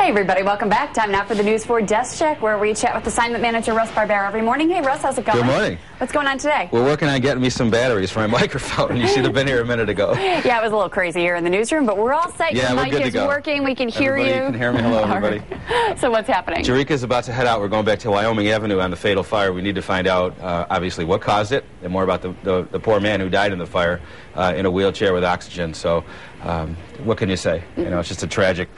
Hey everybody, welcome back. Time now for the News 4 Desk Check, where we chat with assignment manager Russ Barbera every morning. Hey Russ, how's it going? Good morning. What's going on today? We're working on getting me some batteries for my microphone. You should have been here a minute ago. Yeah, it was a little crazy here in the newsroom, but we're all set. Yeah, Your we're good mic to is go. working. We can hear Everybody you. can hear me. Hello, everybody. So what's happening? Jerika's about to head out. We're going back to Wyoming Avenue on the fatal fire. We need to find out, obviously, what caused it and more about the poor man who died in the fire in a wheelchair with oxygen. So what can you say? You know, it's just a tragic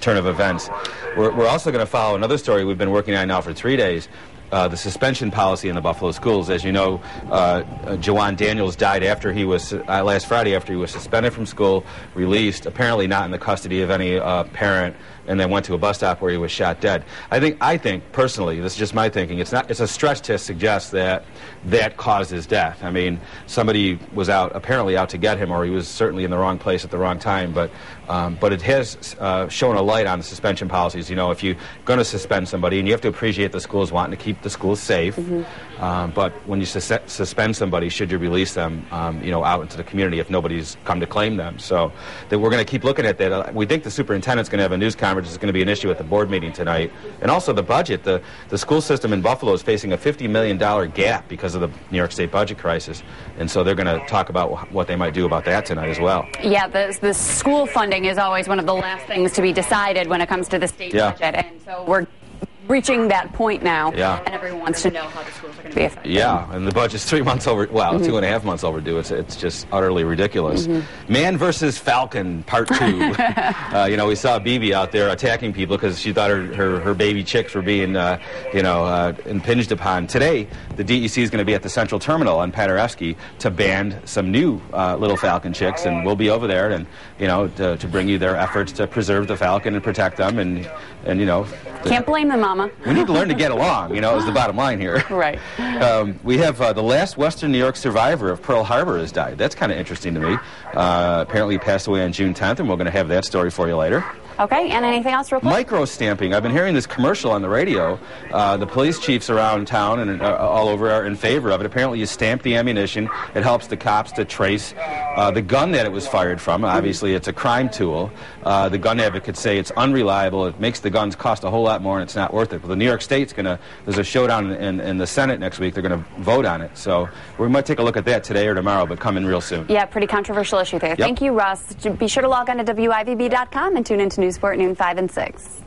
turn of events. We're also going to follow another story we've been working on now for 3 days. The suspension policy in the Buffalo schools. As you know, Jawan Daniels died after he was last Friday after he was suspended from school, released, apparently not in the custody of any parent, and then went to a bus stop where he was shot dead. I think personally, this is just my thinking. It's a stretch to suggest that caused his death. I mean, somebody was apparently out to get him, or he was certainly in the wrong place at the wrong time. But it has shown a light on the suspension policies. You know, if you're going to suspend somebody, and you have to appreciate the schools wanting to keep the schools safe. But when you suspend somebody, should you release them, you know, out into the community if nobody's come to claim them? So that we're going to keep looking at that. We think the superintendent's going to have a news conference. It's going to be an issue at the board meeting tonight. And also the budget. The school system in Buffalo is facing a $50 million gap because of the New York State budget crisis. And so they're going to talk about what they might do about that tonight as well. Yeah, the school funding is always one of the last things to be decided when it comes to the state budget. And so we're reaching that point now, and everyone wants to know how the schools are going to be affected. Yeah, and the budget's 3 months over, well, 2.5 months overdue. It's just utterly ridiculous. Man versus Falcon, part 2. You know, we saw Bibi out there attacking people because she thought her baby chicks were being, impinged upon. Today, the DEC is going to be at the Central Terminal on Paderewski to ban some new little Falcon chicks, and we'll be over there and, you know, to bring you their efforts to preserve the Falcon and protect them, and you know. Can't blame them, Mama. We need to learn to get along, you know, is the bottom line here. Right. We have the last Western New York survivor of Pearl Harbor has died. That's kind of interesting to me. Apparently he passed away on June 10th, and we're going to have that story for you later. Okay, and anything else real quick? Micro-stamping. I've been hearing this commercial on the radio. The police chiefs around town and all over are in favor of it. Apparently you stamp the ammunition. It helps the cops to trace the gun that it was fired from. Obviously it's a crime tool. The gun advocates say it's unreliable. It makes the guns cost a whole lot more, and it's not worth it. But the New York State's there's a showdown in the Senate next week. They're going to vote on it. So we might take a look at that today or tomorrow, but coming real soon. Yeah, pretty controversial issue there. Yep. Thank you, Russ. Be sure to log on to WIVB.com and tune into News 4 at noon 5 and 6.